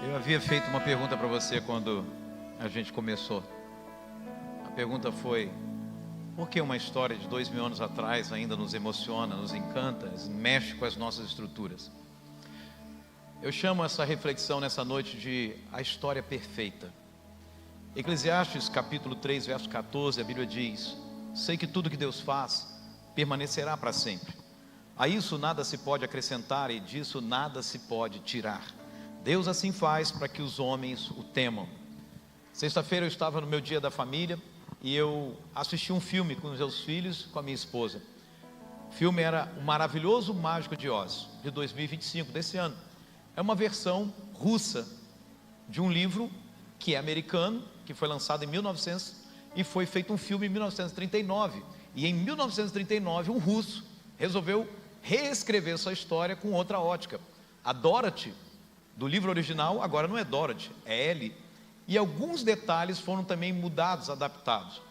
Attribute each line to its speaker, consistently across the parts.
Speaker 1: Eu havia feito uma pergunta para você quando a gente começou. A pergunta foi: por que uma história de 2000 anos atrás ainda nos emociona, nos encanta, mexe com as nossas estruturas? Eu chamo essa reflexão nessa noite de a história perfeita. Eclesiastes capítulo 3, verso 14, a Bíblia diz: sei que tudo que Deus faz permanecerá para sempre. A isso nada se pode acrescentar e disso nada se pode tirar. Deus assim faz para que os homens o temam. Sexta-feira eu estava no meu dia da família e eu assisti um filme com os meus filhos e com a minha esposa. O filme era O Maravilhoso Mágico de Oz, de 2025, desse ano. É uma versão russa de um livro que é americano, que foi lançado em 1900 e foi feito um filme em 1939. E em 1939 um russo resolveu reescrever essa história com outra ótica. A Dorothy do livro original agora não é Dorothy, é Ellie. E alguns detalhes foram também mudados, adaptados.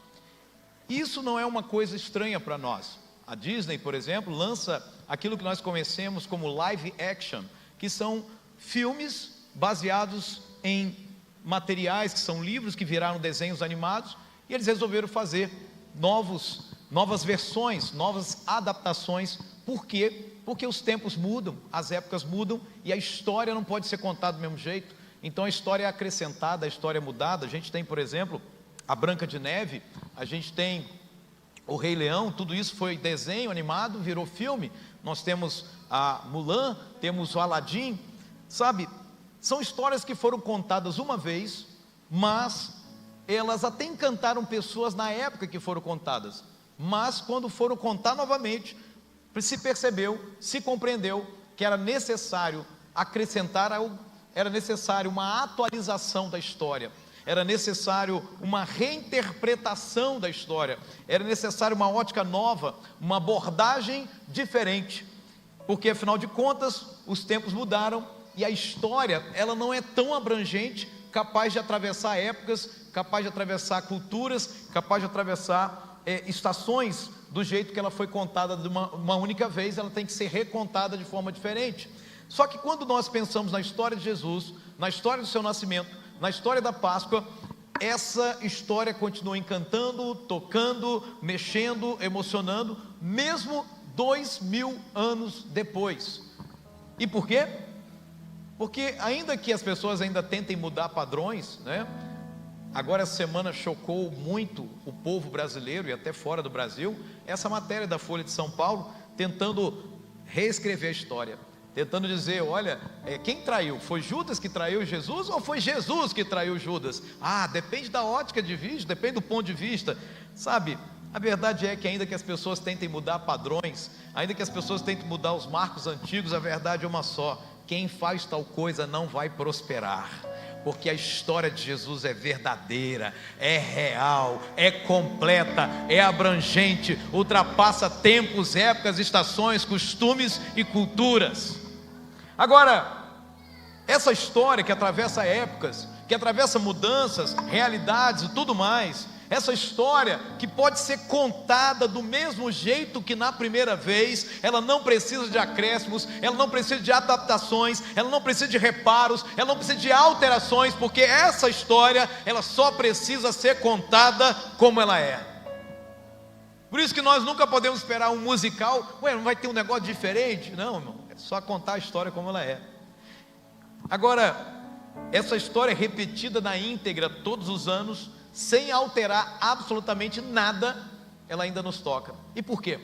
Speaker 1: Isso não é uma coisa estranha para nós. A Disney, por exemplo, lança aquilo que nós conhecemos como live action, que são filmes baseados em materiais, que são livros que viraram desenhos animados, e eles resolveram fazer novas versões, novas adaptações. Por quê? Porque os tempos mudam, as épocas mudam, e a história não pode ser contada do mesmo jeito. Então a história é acrescentada, a história é mudada. A gente tem, por exemplo, a Branca de Neve, a gente tem o Rei Leão, tudo isso foi desenho animado, virou filme. Nós temos a Mulan, temos o Aladim, sabe? São histórias que foram contadas uma vez, mas elas até encantaram pessoas na época que foram contadas. Mas quando foram contar novamente, se percebeu, se compreendeu que era necessário acrescentar algo, era necessário uma atualização da história, era necessário uma reinterpretação da história, era necessário uma ótica nova, uma abordagem diferente, porque afinal de contas os tempos mudaram e a história, ela não é tão abrangente, capaz de atravessar épocas, capaz de atravessar culturas, capaz de atravessar estações. Do jeito que ela foi contada de uma única vez, ela tem que ser recontada de forma diferente. Só que quando nós pensamos na história de Jesus, na história do seu nascimento, na história da Páscoa, essa história continua encantando, tocando, mexendo, emocionando, mesmo 2000 anos depois. E por quê? Porque ainda que as pessoas ainda tentem mudar padrões, né? Agora essa semana chocou muito o povo brasileiro e até fora do Brasil, essa matéria da Folha de São Paulo, tentando reescrever a história, tentando dizer, olha, quem traiu? Foi Judas que traiu Jesus ou foi Jesus que traiu Judas? Depende da ótica de vista, depende do ponto de vista, sabe? A verdade é que ainda que as pessoas tentem mudar padrões, ainda que as pessoas tentem mudar os marcos antigos, a verdade é uma só: quem faz tal coisa não vai prosperar. Porque a história de Jesus é verdadeira, é real, é completa, é abrangente, ultrapassa tempos, épocas, estações, costumes e culturas. Agora, essa história que atravessa épocas, que atravessa mudanças, realidades e tudo mais, essa história que pode ser contada do mesmo jeito que na primeira vez, ela não precisa de acréscimos, ela não precisa de adaptações, ela não precisa de reparos, ela não precisa de alterações, porque essa história, ela só precisa ser contada como ela é. Por isso que nós nunca podemos esperar um musical, não vai ter um negócio diferente? Não, irmão, é só contar a história como ela é. Agora, essa história é repetida na íntegra todos os anos, sem alterar absolutamente nada, ela ainda nos toca. E por quê?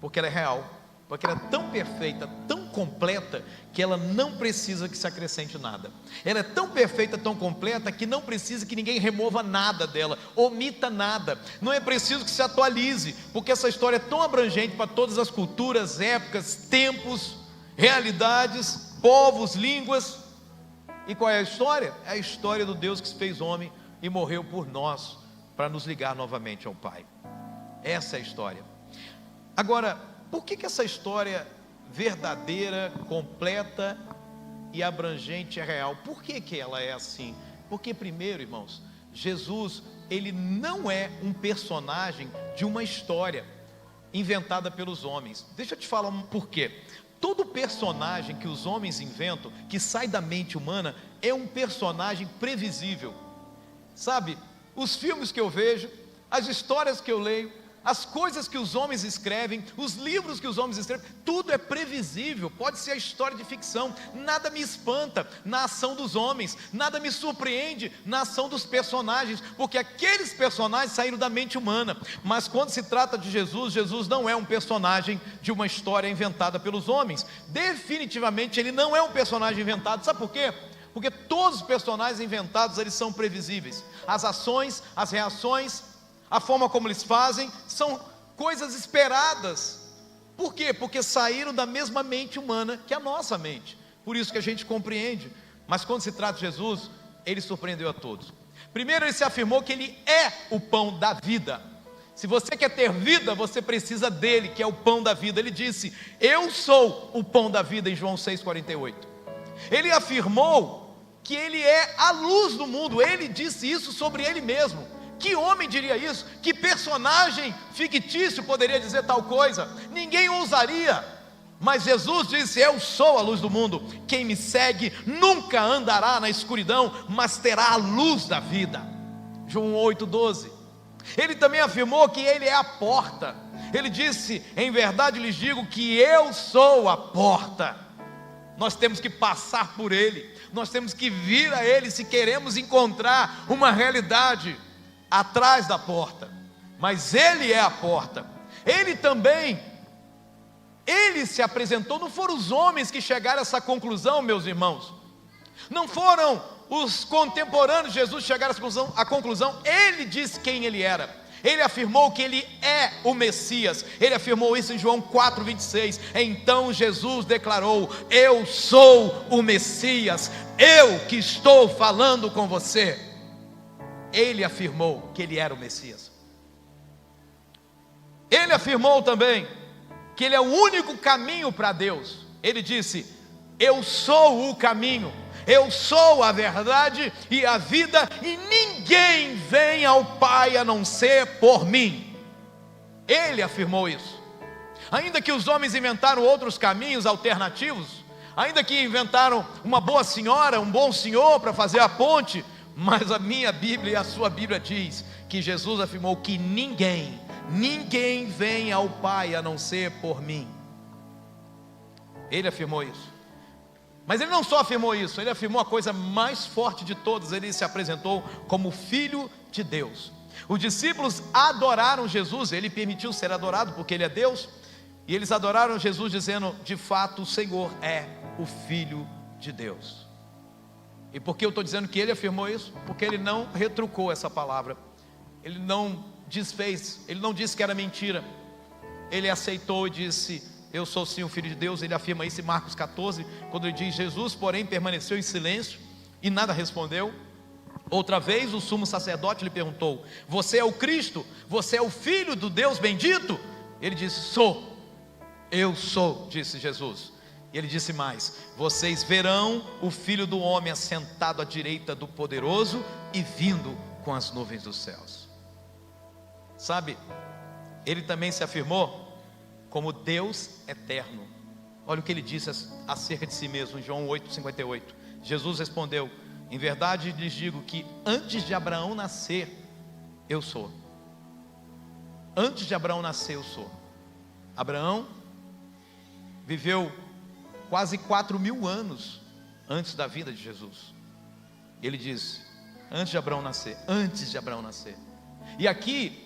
Speaker 1: Porque ela é real, porque ela é tão perfeita, tão completa, que ela não precisa que se acrescente nada. Ela é tão perfeita, tão completa, que não precisa que ninguém remova nada dela, omita nada. Não é preciso que se atualize, porque essa história é tão abrangente para todas as culturas, épocas, tempos, realidades, povos, línguas. E qual é a história? É a história do Deus que se fez homem e morreu por nós, para nos ligar novamente ao Pai. Essa é a história. Agora, por que essa história verdadeira, completa e abrangente é real? Por que ela é assim? Porque primeiro, irmãos, Jesus, ele não é um personagem de uma história inventada pelos homens. Deixa eu te falar um porquê. Todo personagem que os homens inventam, que sai da mente humana, é um personagem previsível. Sabe, os filmes que eu vejo, as histórias que eu leio, as coisas que os homens escrevem, os livros que os homens escrevem, tudo é previsível. Pode ser a história de ficção. Nada me espanta na ação dos homens, nada me surpreende na ação dos personagens, porque aqueles personagens saíram da mente humana. Mas quando se trata de Jesus, Jesus não é um personagem de uma história inventada pelos homens. Definitivamente ele não é um personagem inventado. Sabe por quê? Porque todos os personagens inventados, eles são previsíveis. As ações, as reações, a forma como eles fazem, são coisas esperadas. Por quê? Porque saíram da mesma mente humana que a nossa mente. Por isso que a gente compreende. Mas quando se trata de Jesus, ele surpreendeu a todos. Primeiro, ele se afirmou que ele é o pão da vida. Se você quer ter vida, você precisa dele, que é o pão da vida. Ele disse: eu sou o pão da vida, em João 6,48. Ele afirmou que ele é a luz do mundo. Ele disse isso sobre ele mesmo. Que homem diria isso? Que personagem fictício poderia dizer tal coisa? Ninguém ousaria. Mas Jesus disse: eu sou a luz do mundo. Quem me segue nunca andará na escuridão, mas terá a luz da vida. João 8,12. Ele também afirmou que ele é a porta. Ele disse: em verdade lhes digo que eu sou a porta. Nós temos que passar por ele, nós temos que vir a ele se queremos encontrar uma realidade atrás da porta. Mas ele é a porta. Ele também, ele se apresentou. Não foram os homens que chegaram a essa conclusão, meus irmãos. Não foram os contemporâneos de Jesus que chegaram a conclusão. Ele disse quem ele era. Ele afirmou que ele é o Messias. Ele afirmou isso em João 4,26. Então Jesus declarou: eu sou o Messias, eu que estou falando com você. Ele afirmou que ele era o Messias. Ele afirmou também que ele é o único caminho para Deus. Ele disse: eu sou o caminho, eu sou a verdade e a vida, e ninguém vem ao Pai a não ser por mim. Ele afirmou isso. Ainda que os homens inventaram outros caminhos alternativos, ainda que inventaram uma boa senhora, um bom senhor para fazer a ponte, mas a minha Bíblia e a sua Bíblia diz que Jesus afirmou que ninguém vem ao Pai a não ser por mim. Ele afirmou isso. Mas ele não só afirmou isso, ele afirmou a coisa mais forte de todas. Ele se apresentou como Filho de Deus. Os discípulos adoraram Jesus, ele permitiu ser adorado porque ele é Deus. E eles adoraram Jesus dizendo: de fato o Senhor é o Filho de Deus. E por que eu estou dizendo que ele afirmou isso? Porque ele não retrucou essa palavra. Ele não desfez, ele não disse que era mentira. Ele aceitou e disse: eu sou sim o Filho de Deus. Ele afirma isso em Marcos 14, quando ele diz: Jesus porém permaneceu em silêncio e nada respondeu. Outra vez o sumo sacerdote lhe perguntou: você é o Cristo? Você é o Filho do Deus bendito? Ele disse: sou. Eu sou, disse Jesus. E ele disse mais: vocês verão o Filho do Homem assentado à direita do Poderoso e vindo com as nuvens dos céus. Sabe, ele também se afirmou como Deus eterno. Olha o que ele disse acerca de si mesmo em João 8,58. Jesus respondeu: em verdade lhes digo que antes de Abraão nascer, eu sou. Antes de Abraão nascer, eu sou. Abraão viveu quase 4.000 anos antes da vida de Jesus. Ele disse: antes de Abraão nascer. Antes de Abraão nascer. E aqui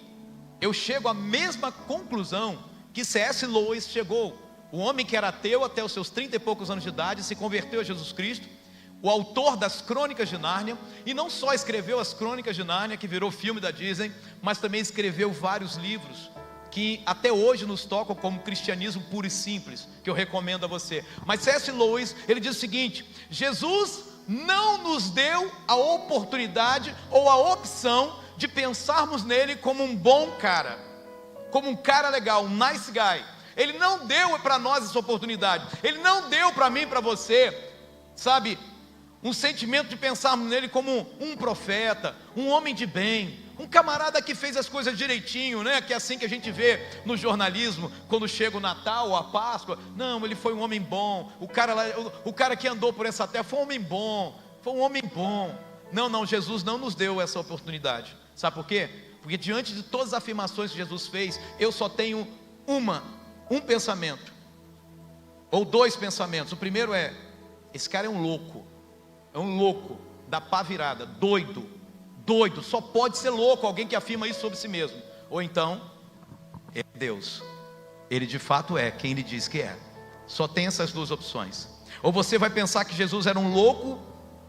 Speaker 1: eu chego à mesma conclusão que C.S. Lewis chegou. O homem que era ateu até os seus 30 e poucos anos de idade se converteu a Jesus Cristo. O autor das Crônicas de Nárnia. E não só escreveu as Crônicas de Nárnia, que virou filme da Disney, mas também escreveu vários livros que até hoje nos tocam como cristianismo puro e simples, que eu recomendo a você. Mas C.S. Lewis, ele diz o seguinte: Jesus não nos deu a oportunidade ou a opção de pensarmos nele como um bom cara, como um cara legal, um nice guy. Ele não deu para nós essa oportunidade. Ele não deu para mim e para você, sabe, um sentimento de pensarmos nele como um profeta, um homem de bem, um camarada que fez as coisas direitinho, né? Que é assim que a gente vê no jornalismo, quando chega o Natal ou a Páscoa. Não, ele foi um homem bom. O cara que andou por essa terra foi um homem bom. Foi um homem bom. Não, Jesus não nos deu essa oportunidade. Sabe por quê? Porque diante de todas as afirmações que Jesus fez, eu só tenho um pensamento, ou dois pensamentos. O primeiro é: esse cara é um louco da pá virada, doido, só pode ser louco alguém que afirma isso sobre si mesmo. Ou então, é Deus, ele de fato é quem ele diz que é. Só tem essas duas opções. Ou você vai pensar que Jesus era um louco,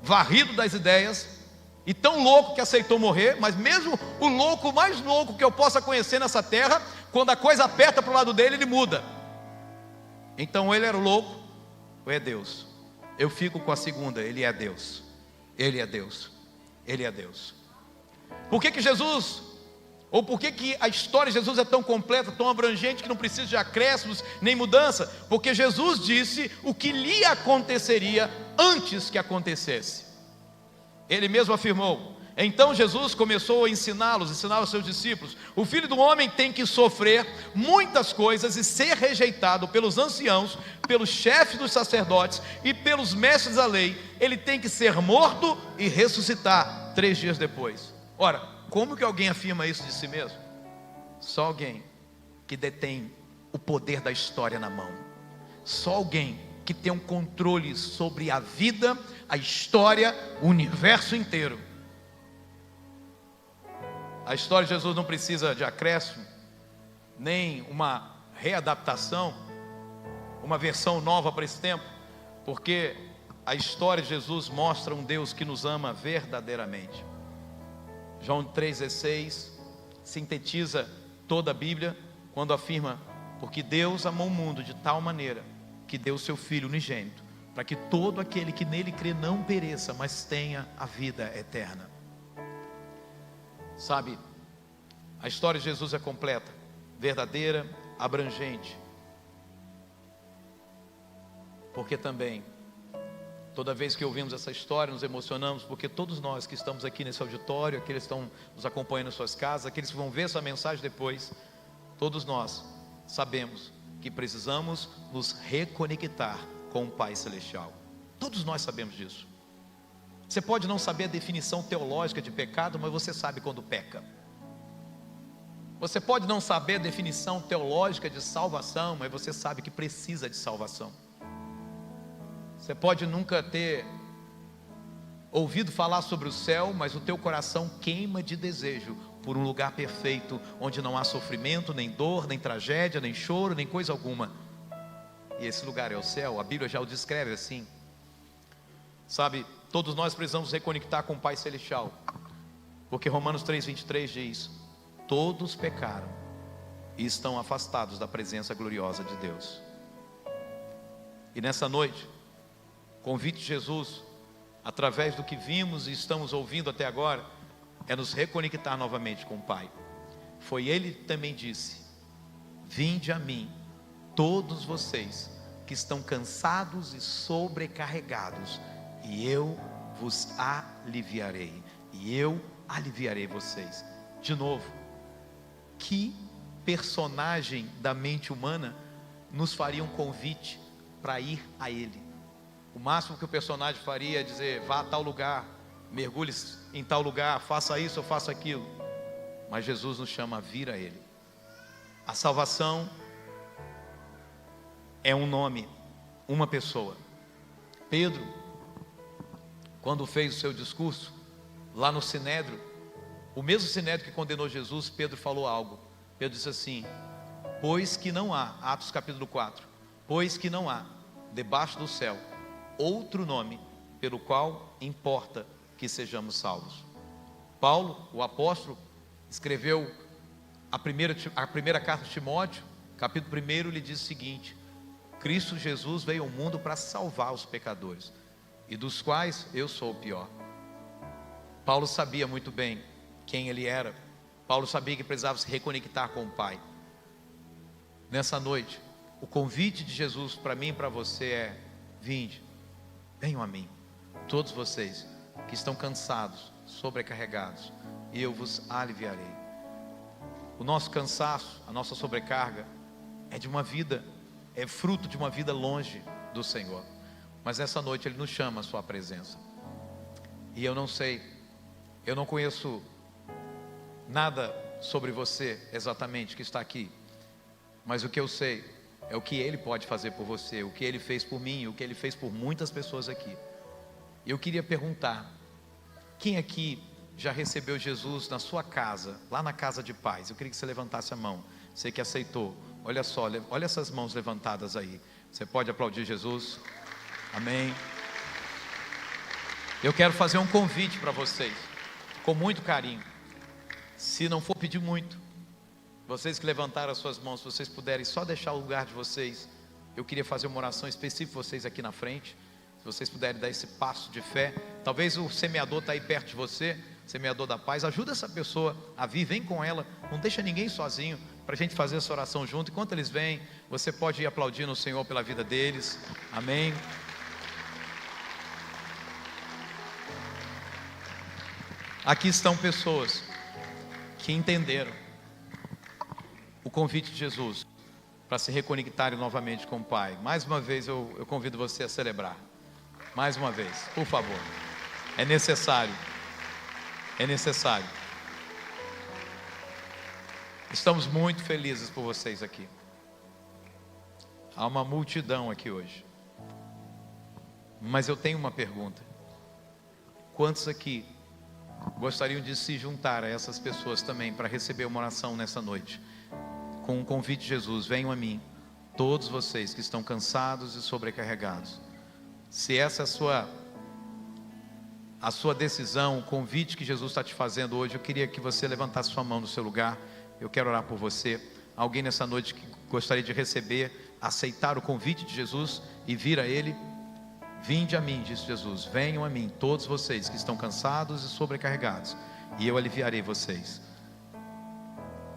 Speaker 1: varrido das ideias, e tão louco que aceitou morrer. Mas mesmo o louco mais louco que eu possa conhecer nessa terra, quando a coisa aperta para o lado dele, ele muda. Então ou ele era louco, ou é Deus. Eu fico com a segunda: ele é Deus. Ele é Deus. Ele é Deus. Por que Jesus, ou por que a história de Jesus é tão completa, tão abrangente, que não precisa de acréscimos nem mudança? Porque Jesus disse o que lhe aconteceria antes que acontecesse. Ele mesmo afirmou. Então Jesus começou a ensinar aos seus discípulos: o Filho do Homem tem que sofrer muitas coisas e ser rejeitado pelos anciãos, pelos chefes dos sacerdotes e pelos mestres da lei. Ele tem que ser morto e ressuscitar 3 dias depois. Ora, como que alguém afirma isso de si mesmo? Só alguém que detém o poder da história na mão. Só alguém que tem um controle sobre a vida, a história, o universo inteiro. A história de Jesus não precisa de acréscimo, nem uma readaptação, uma versão nova para esse tempo, porque a história de Jesus mostra um Deus que nos ama verdadeiramente. João 3,16 sintetiza toda a Bíblia quando afirma: porque Deus amou o mundo de tal maneira que deu o seu Filho unigênito, para que todo aquele que nele crê não pereça, mas tenha a vida eterna. Sabe, a história de Jesus é completa, verdadeira, abrangente. Porque também, toda vez que ouvimos essa história, nos emocionamos, porque todos nós que estamos aqui nesse auditório, aqueles que estão nos acompanhando em suas casas, aqueles que vão ver essa mensagem depois, todos nós sabemos que precisamos nos reconectar com o Pai Celestial. Todos nós sabemos disso. Você pode não saber a definição teológica de pecado, mas você sabe quando peca. Você pode não saber a definição teológica de salvação, mas você sabe que precisa de salvação. Você pode nunca ter ouvido falar sobre o céu, mas o teu coração queima de desejo por um lugar perfeito, onde não há sofrimento, nem dor, nem tragédia, nem choro, nem coisa alguma. E esse lugar é o céu. A Bíblia já o descreve assim. Sabe, todos nós precisamos reconectar com o Pai Celestial, porque Romanos 3,23 diz: todos pecaram e estão afastados da presença gloriosa de Deus. E nessa noite, o convite de Jesus, através do que vimos e estamos ouvindo até agora, é nos reconectar novamente com o Pai. Foi Ele que também disse: vinde a mim, todos vocês que estão cansados e sobrecarregados, e eu vos aliviarei. E eu aliviarei vocês. De novo, que personagem da mente humana nos faria um convite para ir a Ele? O máximo que o personagem faria é dizer: vá a tal lugar, mergulhe em tal lugar, faça isso ou faça aquilo. Mas Jesus nos chama a vir a Ele. A salvação é um nome, uma pessoa. Pedro, quando fez o seu discurso lá no Sinédrio, o mesmo Sinédrio que condenou Jesus, Pedro falou algo. Pedro disse assim: pois que não há, Atos capítulo 4, pois que não há debaixo do céu outro nome pelo qual importa que sejamos salvos. Paulo, o apóstolo, escreveu a primeira carta de Timóteo, capítulo 1, ele diz o seguinte: Cristo Jesus veio ao mundo para salvar os pecadores, e dos quais eu sou o pior. Paulo sabia muito bem quem ele era. Paulo sabia que precisava se reconectar com o Pai. Nessa noite, o convite de Jesus para mim e para você é: vinde, venham a mim, todos vocês que estão cansados, sobrecarregados, e eu vos aliviarei. O nosso cansaço, a nossa sobrecarga é de uma vida, é fruto de uma vida longe do Senhor. Mas essa noite Ele nos chama à sua presença. E eu não sei, eu não conheço nada sobre você exatamente que está aqui, mas o que eu sei é o que Ele pode fazer por você, o que Ele fez por mim, o que Ele fez por muitas pessoas aqui. Eu queria perguntar, quem aqui já recebeu Jesus na sua casa, lá na casa de paz? Eu queria que você levantasse a mão, você que aceitou. Olha só, olha essas mãos levantadas aí. Você pode aplaudir Jesus? Amém. Eu quero fazer um convite para vocês, com muito carinho. Se não for pedir muito, vocês que levantaram as suas mãos, se vocês puderem só deixar o lugar de vocês, eu queria fazer uma oração específica para vocês aqui na frente. Se vocês puderem dar esse passo de fé, talvez o semeador está aí perto de você, semeador da paz, ajuda essa pessoa a vir, vem com ela, não deixa ninguém sozinho, para a gente fazer essa oração junto. Enquanto eles vêm, você pode ir aplaudindo o Senhor pela vida deles, amém. Aqui estão pessoas que entenderam o convite de Jesus para se reconectarem novamente com o Pai. Mais uma vez eu convido você a celebrar. Mais uma vez, por favor. É necessário. É necessário. Estamos muito felizes por vocês aqui. Há uma multidão aqui hoje. Mas eu tenho uma pergunta. Quantos aqui gostariam de se juntar a essas pessoas também para receber uma oração nessa noite? Com o convite de Jesus: venham a mim, todos vocês que estão cansados e sobrecarregados. Se essa é a sua decisão, o convite que Jesus está te fazendo hoje, eu queria que você levantasse sua mão no seu lugar. Eu quero orar por você. Alguém nessa noite que gostaria de receber, aceitar o convite de Jesus e vir a Ele? Vinde a mim, disse Jesus, venham a mim, todos vocês que estão cansados e sobrecarregados, e eu aliviarei vocês.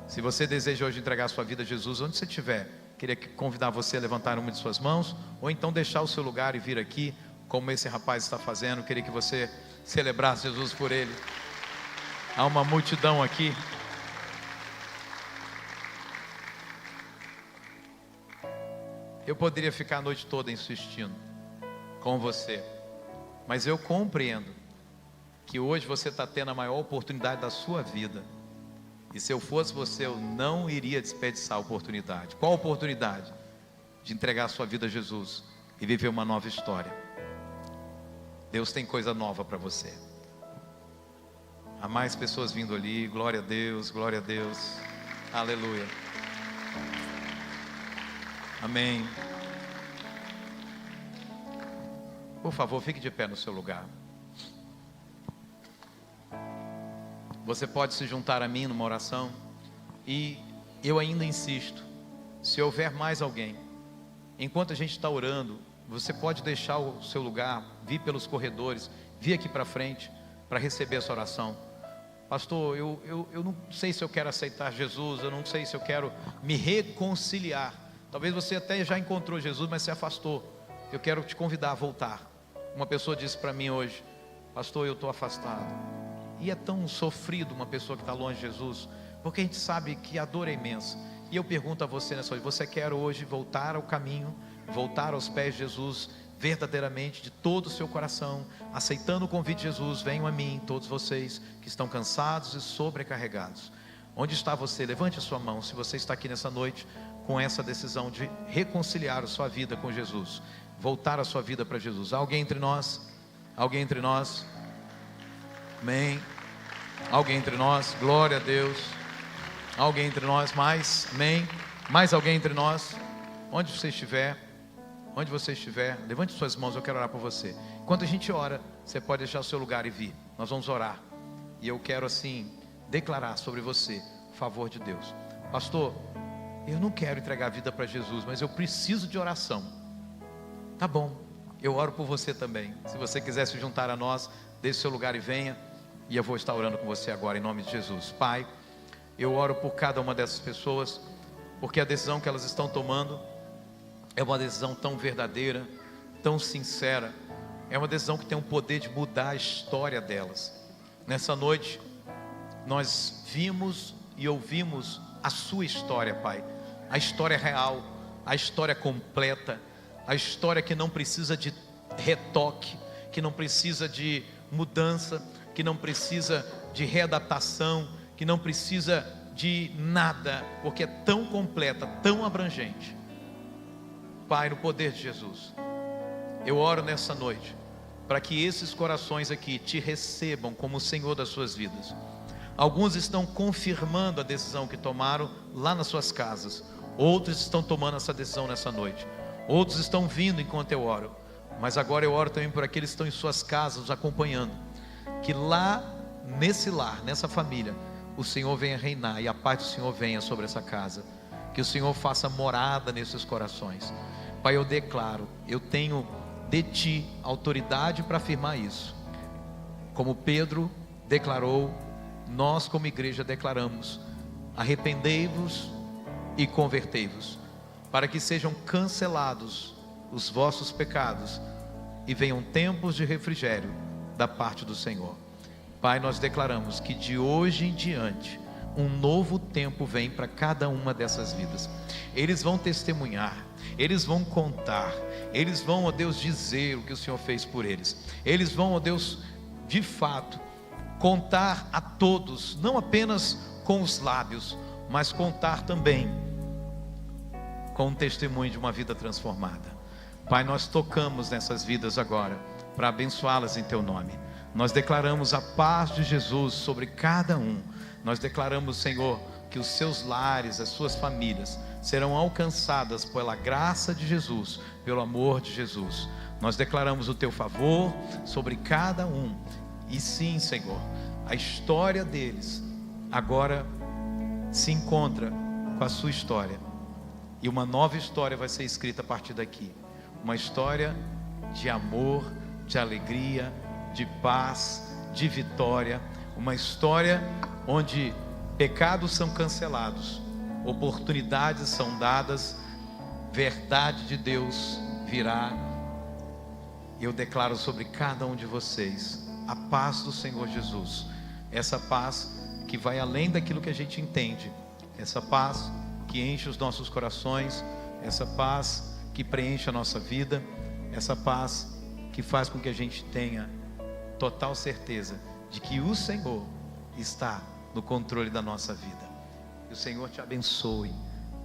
Speaker 1: Se você deseja hoje entregar a sua vida a Jesus, onde você estiver, queria convidar você a levantar uma de suas mãos, ou então deixar o seu lugar e vir aqui, como esse rapaz está fazendo. Queria que você celebrasse Jesus por ele. Há uma multidão aqui. Eu poderia ficar a noite toda insistindo com você, mas eu compreendo que hoje você está tendo a maior oportunidade da sua vida, e se eu fosse você, eu não iria desperdiçar a oportunidade. Qual a oportunidade? De entregar a sua vida a Jesus e viver uma nova história. Deus tem coisa nova para você. Há mais pessoas vindo ali, glória a Deus, aleluia, amém. Por favor, fique de pé no seu lugar. Você pode se juntar a mim numa oração. E eu ainda insisto, se houver mais alguém, enquanto a gente está orando, você pode deixar o seu lugar, vir pelos corredores, vir aqui para frente, para receber essa oração. Pastor, eu não sei se eu quero aceitar Jesus, eu não sei se eu quero me reconciliar. Talvez você até já encontrou Jesus, mas se afastou. Eu quero te convidar a voltar. Uma pessoa disse para mim hoje: pastor, eu estou afastado. E é tão sofrido uma pessoa que está longe de Jesus, porque a gente sabe que a dor é imensa. E eu pergunto a você nessa noite: você quer hoje voltar ao caminho, voltar aos pés de Jesus, verdadeiramente, de todo o seu coração, aceitando o convite de Jesus? Venham a mim, todos vocês que estão cansados e sobrecarregados. Onde está você? Levante a sua mão, se você está aqui nessa noite com essa decisão de reconciliar a sua vida com Jesus, voltar a sua vida para Jesus. Alguém entre nós? Alguém entre nós? Amém. Alguém entre nós? Glória a Deus. Alguém entre nós? Mais? Amém. Mais alguém entre nós? Onde você estiver, levante suas mãos, eu quero orar por você. Enquanto a gente ora, você pode deixar o seu lugar e vir. Nós vamos orar. E eu quero assim declarar sobre você o favor de Deus. Pastor, eu não quero entregar a vida para Jesus, mas eu preciso de oração. Tá bom, eu oro por você também. Se você quiser se juntar a nós, deixe o seu lugar e venha. E eu vou estar orando com você agora em nome de Jesus. Pai, eu oro por cada uma dessas pessoas, porque a decisão que elas estão tomando é uma decisão tão verdadeira, tão sincera. É uma decisão que tem o poder de mudar a história delas. Nessa noite, nós vimos e ouvimos a sua história, Pai. A história real, a história completa, a história que não precisa de retoque, que não precisa de mudança, que não precisa de readaptação, que não precisa de nada, porque é tão completa, tão abrangente. Pai, no poder de Jesus, eu oro nessa noite para que esses corações aqui te recebam como o Senhor das suas vidas. Alguns estão confirmando a decisão que tomaram lá nas suas casas, outros estão tomando essa decisão nessa noite, outros estão vindo enquanto eu oro, mas agora eu oro também por aqueles que estão em suas casas nos acompanhando, que lá nesse lar, nessa família, o Senhor venha reinar e a paz do Senhor venha sobre essa casa, que o Senhor faça morada nesses corações. Pai, eu declaro, eu tenho de Ti autoridade para afirmar isso, como Pedro declarou, nós como igreja declaramos: arrependei-vos e convertei-vos, para que sejam cancelados os vossos pecados e venham tempos de refrigério da parte do Senhor. Pai, nós declaramos que de hoje em diante um novo tempo vem para cada uma dessas vidas. Eles vão testemunhar, eles vão contar, eles vão, ó Deus, dizer o que o Senhor fez por eles. Eles vão, ó Deus, de fato contar a todos, não apenas com os lábios, mas contar também com o testemunho de uma vida transformada. Pai, nós tocamos nessas vidas agora para abençoá-las em Teu nome. Nós declaramos a paz de Jesus sobre cada um. Nós declaramos, Senhor, que os seus lares, as suas famílias serão alcançadas pela graça de Jesus, pelo amor de Jesus. Nós declaramos o Teu favor sobre cada um. E sim, Senhor, a história deles agora se encontra com a sua história, e uma nova história vai ser escrita a partir daqui. Uma história de amor, de alegria, de paz, de vitória. Uma história onde pecados são cancelados, oportunidades são dadas, verdade de Deus virá. Eu declaro sobre cada um de vocês a paz do Senhor Jesus, essa paz que vai além daquilo que a gente entende, essa paz que enche os nossos corações, essa paz que preenche a nossa vida, essa paz que faz com que a gente tenha total certeza de que o Senhor está no controle da nossa vida. Que o Senhor te abençoe,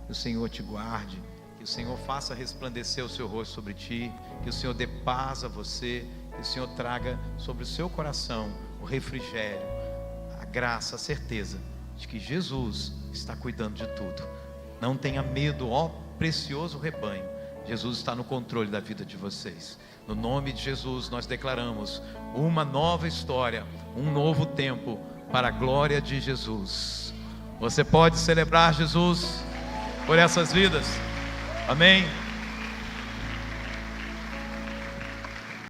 Speaker 1: que o Senhor te guarde, que o Senhor faça resplandecer o seu rosto sobre ti, que o Senhor dê paz a você, que o Senhor traga sobre o seu coração o refrigério, a graça, a certeza de que Jesus está cuidando de tudo. Não tenha medo, ó precioso rebanho, Jesus está no controle da vida de vocês. No nome de Jesus nós declaramos uma nova história, um novo tempo para a glória de Jesus. Você pode celebrar Jesus por essas vidas, amém?